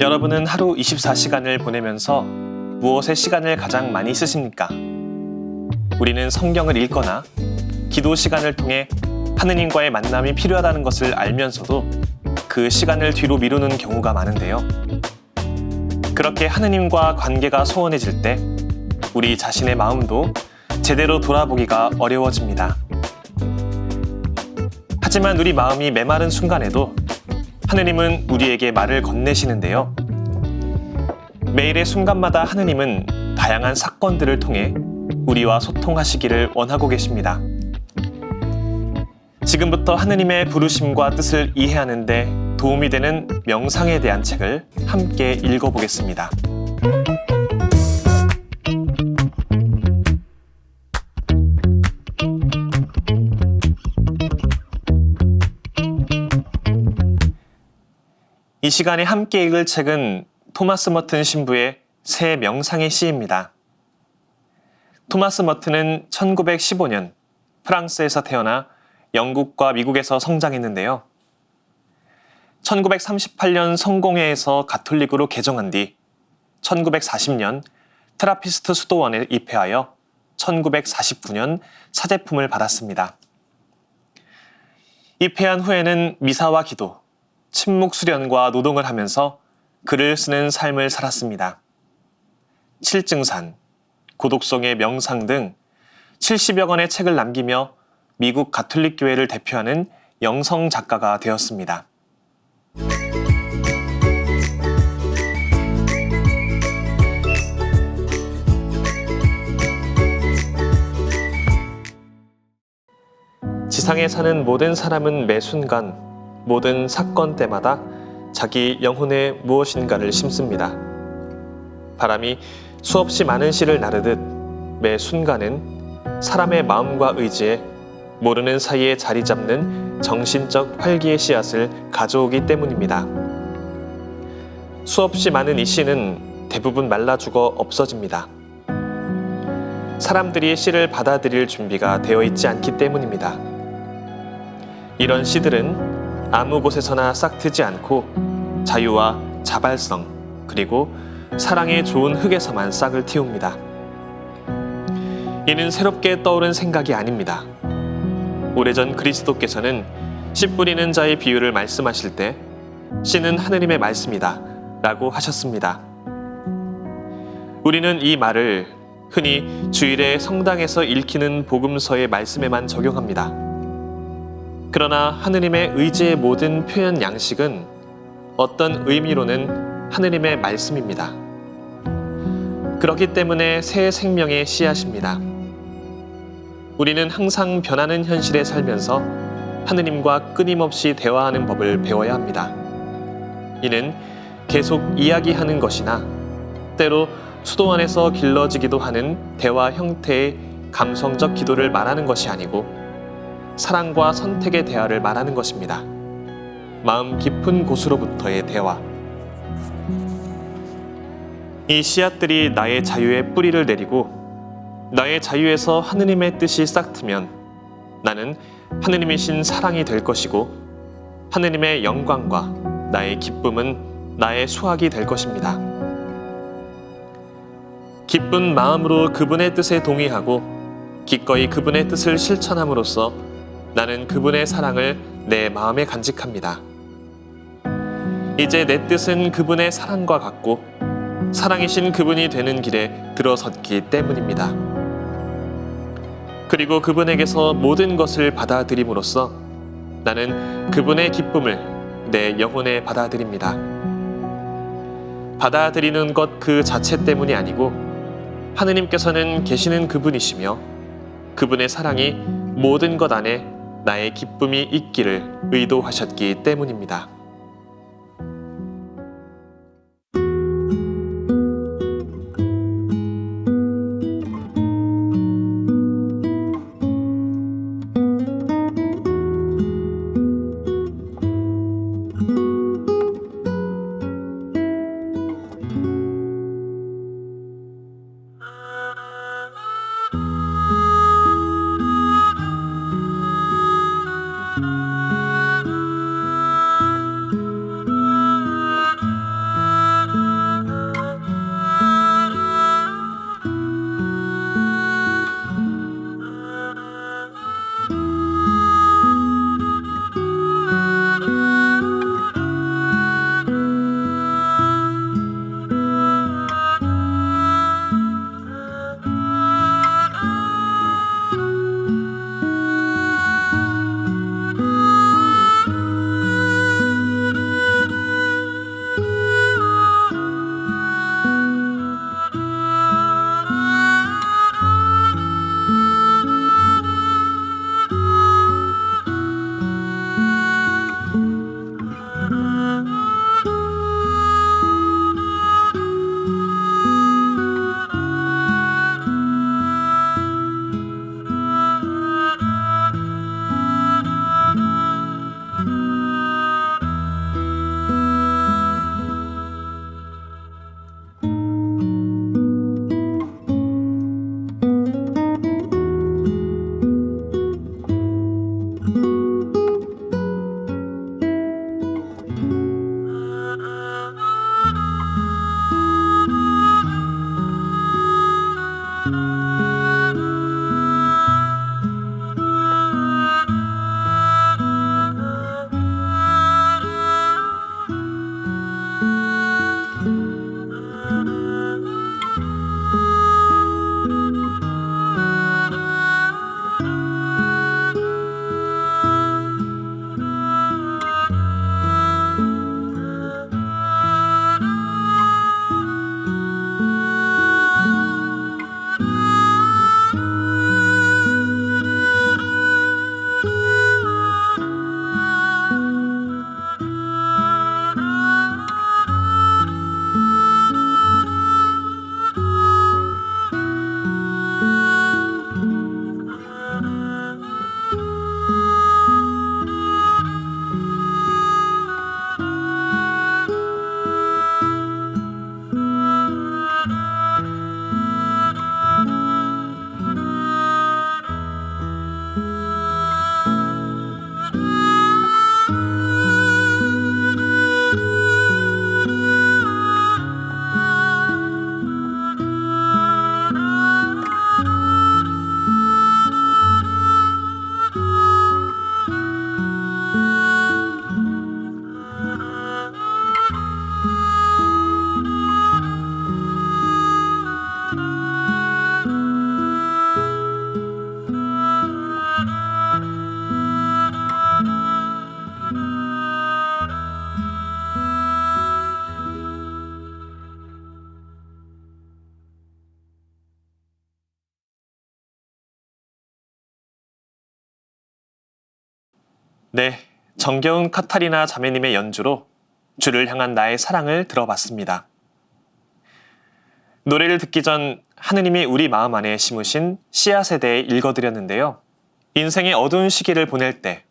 여러분은 하루 24시간을 보내면서 무엇에 시간을 가장 많이 쓰십니까? 우리는 성경을 읽거나 기도 시간을 통해 하느님과의 만남이 필요하다는 것을 알면서도 그 시간을 뒤로 미루는 경우가 많은데요. 그렇게 하느님과 관계가 소원해질 때 우리 자신의 마음도 제대로 돌아보기가 어려워집니다. 하지만 우리 마음이 메마른 순간에도 하느님은 우리에게 말을 건네시는데요. 매일의 순간마다 하느님은 다양한 사건들을 통해 우리와 소통하시기를 원하고 계십니다. 지금부터 하느님의 부르심과 뜻을 이해하는 데 도움이 되는 명상에 대한 책을 함께 읽어보겠습니다. 이 시간에 함께 읽을 책은 토마스 머튼 신부의 새 명상의 시입니다. 토마스 머튼은 1915년 프랑스에서 태어나 영국과 미국에서 성장했는데요. 1938년 성공회에서 가톨릭으로 개종한 뒤 1940년 트라피스트 수도원에 입회하여 1949년 사제품을 받았습니다. 입회한 후에는 미사와 기도, 침묵 수련과 노동을 하면서 글을 쓰는 삶을 살았습니다. 칠증산, 고독성의 명상 등 70여 권의 책을 남기며 미국 가톨릭 교회를 대표하는 영성 작가가 되었습니다. 지상에 사는 모든 사람은 매 순간, 모든 사건 때마다 자기 영혼에 무엇인가를 심습니다. 바람이 수없이 많은 씨를 나르듯 매 순간은 사람의 마음과 의지에 모르는 사이에 자리 잡는 정신적 활기의 씨앗을 가져오기 때문입니다. 수없이 많은 이 씨는 대부분 말라 죽어 없어집니다. 사람들이 씨를 받아들일 준비가 되어 있지 않기 때문입니다. 이런 씨들은 아무 곳에서나 싹트지 않고 자유와 자발성 그리고 사랑의 좋은 흙에서만 싹을 틔웁니다. 이는 새롭게 떠오른 생각이 아닙니다. 오래전 그리스도께서는 씨 뿌리는 자의 비유를 말씀하실 때 씨는 하느님의 말씀이다 라고 하셨습니다. 우리는 이 말을 흔히 주일에 성당에서 읽히는 복음서의 말씀에만 적용합니다. 그러나 하느님의 의지의 모든 표현 양식은 어떤 의미로는 하느님의 말씀입니다. 그렇기 때문에 새 생명의 씨앗입니다. 우리는 항상 변하는 현실에 살면서 하느님과 끊임없이 대화하는 법을 배워야 합니다. 이는 계속 이야기하는 것이나 때로 수도원에서 길러지기도 하는 대화 형태의 감성적 기도를 말하는 것이 아니고 사랑과 선택의 대화를 말하는 것입니다. 마음 깊은 곳으로부터의 대화. 이 씨앗들이 나의 자유에 뿌리를 내리고 나의 자유에서 하느님의 뜻이 싹트면 나는 하느님이신 사랑이 될 것이고 하느님의 영광과 나의 기쁨은 나의 수확이 될 것입니다. 기쁜 마음으로 그분의 뜻에 동의하고 기꺼이 그분의 뜻을 실천함으로써 나는 그분의 사랑을 내 마음에 간직합니다. 이제 내 뜻은 그분의 사랑과 같고 사랑이신 그분이 되는 길에 들어섰기 때문입니다. 그리고 그분에게서 모든 것을 받아들임으로써 나는 그분의 기쁨을 내 영혼에 받아들입니다. 받아들이는 것 그 자체 때문이 아니고 하느님께서는 계시는 그분이시며 그분의 사랑이 모든 것 안에 나의 기쁨이 있기를 의도하셨기 때문입니다. 네, 정겨운 카타리나 자매님의 연주로 주를 향한 나의 사랑을 들어봤습니다. 노래를 듣기 전 하느님이 우리 마음 안에 심으신 씨앗에 대해 읽어드렸는데요. 인생의 어두운 시기를 보낼 때,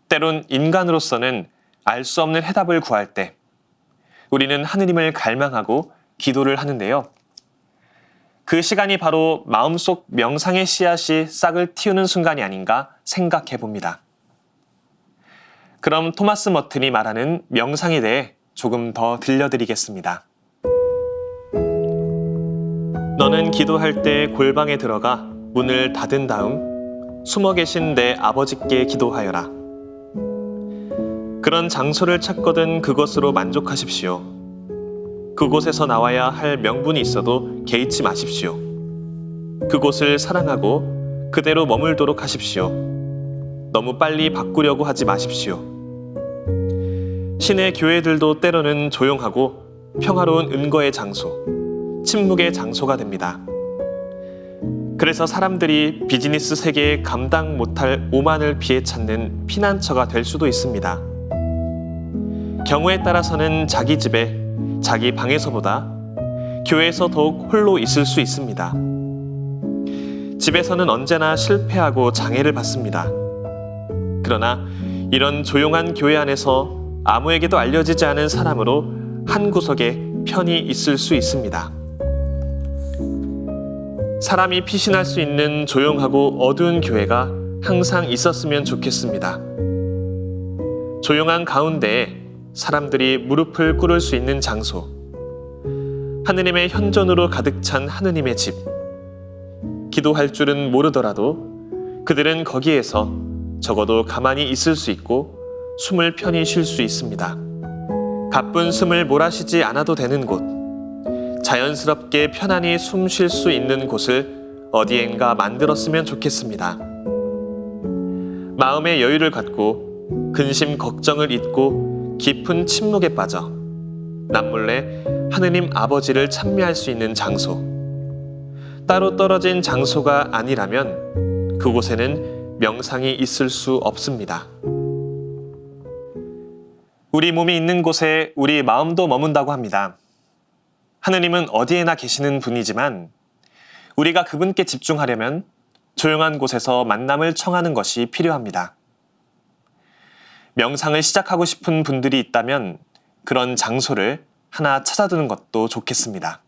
때론 인간으로서는 알 수 없는 해답을 구할 때, 우리는 하느님을 갈망하고 기도를 하는데요. 그 시간이 바로 마음속 명상의 씨앗이 싹을 틔우는 순간이 아닌가 생각해 봅니다. 그럼 토마스 머튼이 말하는 명상에 대해 조금 더 들려드리겠습니다. 너는 기도할 때 골방에 들어가 문을 닫은 다음 숨어 계신 내 아버지께 기도하여라. 그런 장소를 찾거든 그것으로 만족하십시오. 그곳에서 나와야 할 명분이 있어도 개의치 마십시오. 그곳을 사랑하고 그대로 머물도록 하십시오. 너무 빨리 바꾸려고 하지 마십시오. 신의 교회들도 때로는 조용하고 평화로운 은거의 장소, 침묵의 장소가 됩니다. 그래서 사람들이 비즈니스 세계에 감당 못할 오만을 피해 찾는 피난처가 될 수도 있습니다. 경우에 따라서는 자기 집에, 자기 방에서보다 교회에서 더욱 홀로 있을 수 있습니다. 집에서는 언제나 실패하고 장애를 받습니다. 그러나 이런 조용한 교회 안에서 아무에게도 알려지지 않은 사람으로 한 구석에 편히 있을 수 있습니다. 사람이 피신할 수 있는 조용하고 어두운 교회가 항상 있었으면 좋겠습니다. 조용한 가운데에 사람들이 무릎을 꿇을 수 있는 장소, 하느님의 현존으로 가득 찬 하느님의 집. 기도할 줄은 모르더라도 그들은 거기에서 적어도 가만히 있을 수 있고 숨을 편히 쉴 수 있습니다. 가쁜 숨을 몰아쉬지 않아도 되는 곳, 자연스럽게 편안히 숨 쉴 수 있는 곳을 어디엔가 만들었으면 좋겠습니다. 마음의 여유를 갖고 근심 걱정을 잊고 깊은 침묵에 빠져 남몰래 하느님 아버지를 찬미할 수 있는 장소. 따로 떨어진 장소가 아니라면 그곳에는 명상이 있을 수 없습니다. 우리 몸이 있는 곳에 우리 마음도 머문다고 합니다. 하느님은 어디에나 계시는 분이지만 우리가 그분께 집중하려면 조용한 곳에서 만남을 청하는 것이 필요합니다. 명상을 시작하고 싶은 분들이 있다면 그런 장소를 하나 찾아두는 것도 좋겠습니다.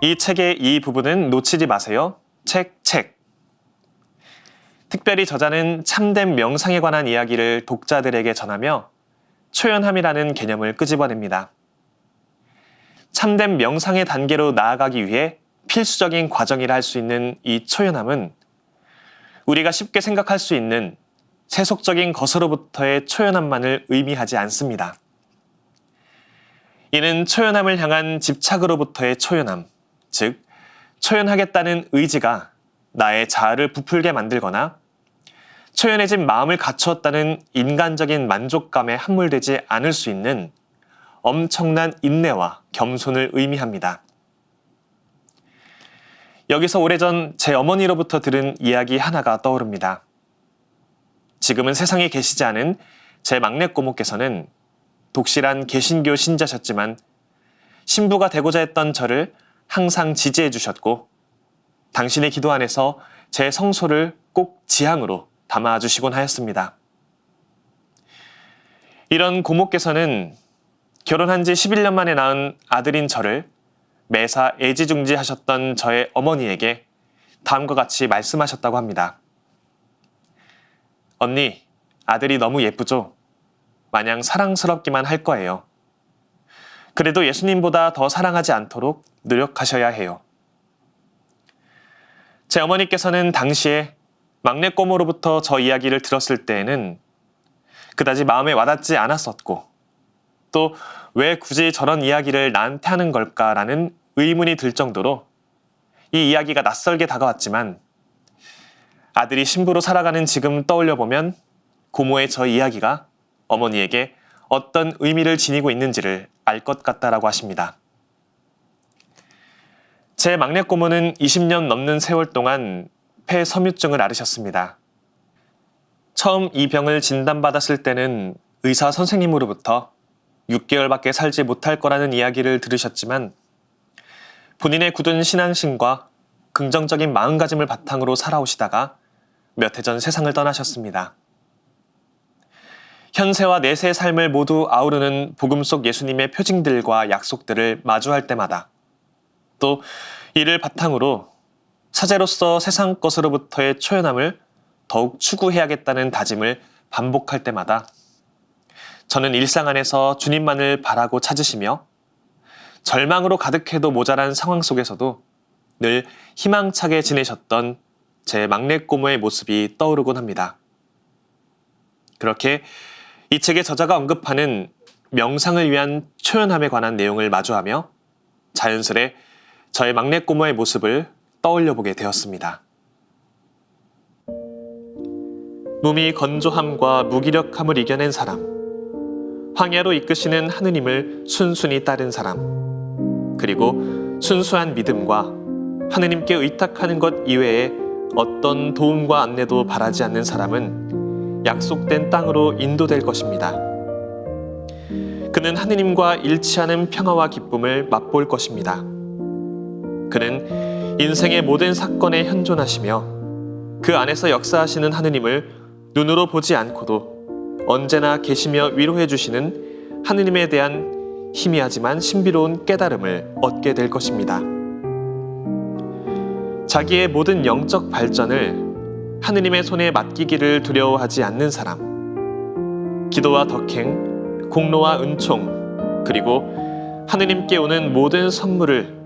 이 책의 이 부분은 놓치지 마세요. 책. 특별히 저자는 참된 명상에 관한 이야기를 독자들에게 전하며 초연함이라는 개념을 끄집어냅니다. 참된 명상의 단계로 나아가기 위해 필수적인 과정이라 할 수 있는 이 초연함은 우리가 쉽게 생각할 수 있는 세속적인 것으로부터의 초연함만을 의미하지 않습니다. 이는 초연함을 향한 집착으로부터의 초연함, 즉 초연하겠다는 의지가 나의 자아를 부풀게 만들거나 초연해진 마음을 갖추었다는 인간적인 만족감에 함몰되지 않을 수 있는 엄청난 인내와 겸손을 의미합니다. 여기서 오래전 제 어머니로부터 들은 이야기 하나가 떠오릅니다. 지금은 세상에 계시지 않은 제 막내 고모께서는 독실한 개신교 신자셨지만 신부가 되고자 했던 저를 항상 지지해 주셨고 당신의 기도 안에서 제 성소를 꼭 지향으로 담아주시곤 하였습니다. 이런 고모께서는 결혼한 지 11년 만에 낳은 아들인 저를 매사 애지중지하셨던 저의 어머니에게 다음과 같이 말씀하셨다고 합니다. 언니, 아들이 너무 예쁘죠? 마냥 사랑스럽기만 할 거예요. 그래도 예수님보다 더 사랑하지 않도록 노력하셔야 해요. 제 어머니께서는 당시에 막내 꼬모로부터 저 이야기를 들었을 때에는 그다지 마음에 와닿지 않았었고 또 왜 굳이 저런 이야기를 나한테 하는 걸까라는 의문이 들 정도로 이 이야기가 낯설게 다가왔지만 아들이 신부로 살아가는 지금 떠올려보면 고모의 저 이야기가 어머니에게 어떤 의미를 지니고 있는지를 알 것 같다라고 하십니다. 제 막내 고모는 20년 넘는 세월 동안 폐섬유증을 앓으셨습니다. 처음 이 병을 진단받았을 때는 의사 선생님으로부터 6개월밖에 살지 못할 거라는 이야기를 들으셨지만 본인의 굳은 신앙심과 긍정적인 마음가짐을 바탕으로 살아오시다가 몇 해 전 세상을 떠나셨습니다. 현세와 내세의 삶을 모두 아우르는 복음 속 예수님의 표징들과 약속들을 마주할 때마다 또 이를 바탕으로 사제로서 세상 것으로부터의 초연함을 더욱 추구해야겠다는 다짐을 반복할 때마다 저는 일상 안에서 주님만을 바라고 찾으시며 절망으로 가득해도 모자란 상황 속에서도 늘 희망차게 지내셨던 제 막내 고모의 모습이 떠오르곤 합니다. 그렇게 이 책의 저자가 언급하는 명상을 위한 초연함에 관한 내용을 마주하며 자연스레 저의 막내 고모의 모습을 떠올려 보게 되었습니다. 몸이 건조함과 무기력함을 이겨낸 사람, 황야로 이끄시는 하느님을 순순히 따른 사람, 그리고 순수한 믿음과 하느님께 의탁하는 것 이외에 어떤 도움과 안내도 바라지 않는 사람은 약속된 땅으로 인도될 것입니다. 그는 하느님과 일치하는 평화와 기쁨을 맛볼 것입니다. 그는 인생의 모든 사건에 현존하시며 그 안에서 역사하시는 하느님을 눈으로 보지 않고도 언제나 계시며 위로해 주시는 하느님에 대한 희미하지만 신비로운 깨달음을 얻게 될 것입니다. 자기의 모든 영적 발전을 하느님의 손에 맡기기를 두려워하지 않는 사람, 기도와 덕행, 공로와 은총, 그리고 하느님께 오는 모든 선물을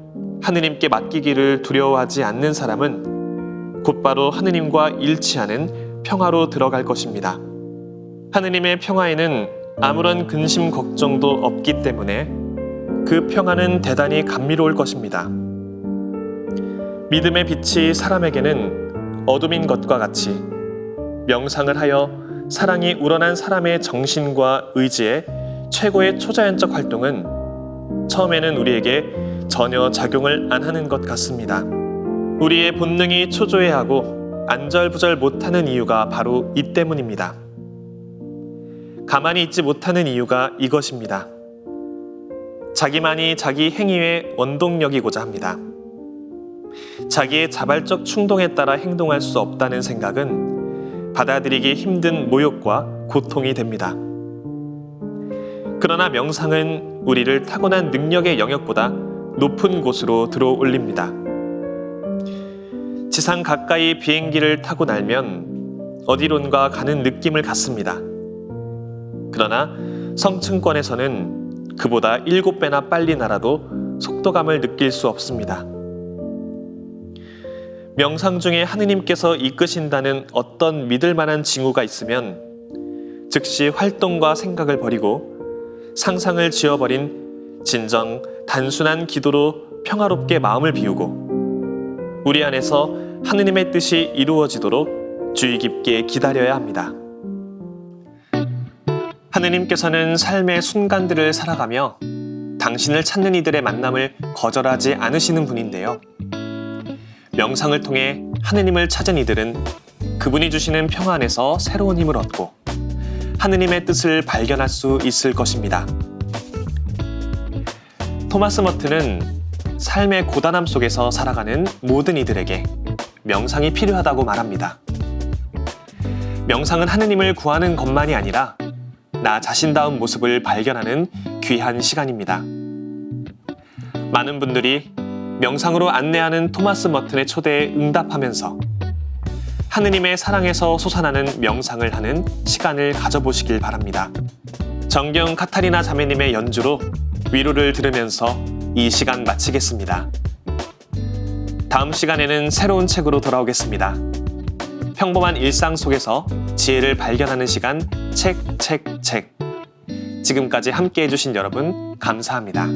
하느님께 맡기기를 두려워하지 않는 사람은 곧바로 하느님과 일치하는 평화로 들어갈 것입니다. 하느님의 평화에는 아무런 근심 걱정도 없기 때문에 그 평화는 대단히 감미로울 것입니다. 믿음의 빛이 사람에게는 어둠인 것과 같이 명상을 하여 사랑이 우러난 사람의 정신과 의지의 최고의 초자연적 활동은 처음에는 우리에게 전혀 작용을 안 하는 것 같습니다. 우리의 본능이 초조해하고 안절부절 못하는 이유가 바로 이 때문입니다. 가만히 있지 못하는 이유가 이것입니다. 자기만이 자기 행위의 원동력이고자 합니다. 자기의 자발적 충동에 따라 행동할 수 없다는 생각은 받아들이기 힘든 모욕과 고통이 됩니다. 그러나 명상은 우리를 타고난 능력의 영역보다 높은 곳으로 들어올립니다. 지상 가까이 비행기를 타고 날면 어디론가 가는 느낌을 갖습니다. 그러나 성층권에서는 그보다 7배나 빨리 날아도 속도감을 느낄 수 없습니다. 명상 중에 하느님께서 이끄신다는 어떤 믿을 만한 징후가 있으면 즉시 활동과 생각을 버리고 상상을 지워버린 진정 단순한 기도로 평화롭게 마음을 비우고 우리 안에서 하느님의 뜻이 이루어지도록 주의 깊게 기다려야 합니다. 하느님께서는 삶의 순간들을 살아가며 당신을 찾는 이들의 만남을 거절하지 않으시는 분인데요. 명상을 통해 하느님을 찾은 이들은 그분이 주시는 평화 안에서 새로운 힘을 얻고 하느님의 뜻을 발견할 수 있을 것입니다. 토마스 머튼은 삶의 고단함 속에서 살아가는 모든 이들에게 명상이 필요하다고 말합니다. 명상은 하느님을 구하는 것만이 아니라 나 자신다운 모습을 발견하는 귀한 시간입니다. 많은 분들이 명상으로 안내하는 토마스 머튼의 초대에 응답하면서 하느님의 사랑에서 솟아나는 명상을 하는 시간을 가져보시길 바랍니다. 정경 카타리나 자매님의 연주로 위로를 들으면서 이 시간 마치겠습니다. 다음 시간에는 새로운 책으로 돌아오겠습니다. 평범한 일상 속에서 지혜를 발견하는 시간 책. 지금까지 함께 해주신 여러분 감사합니다.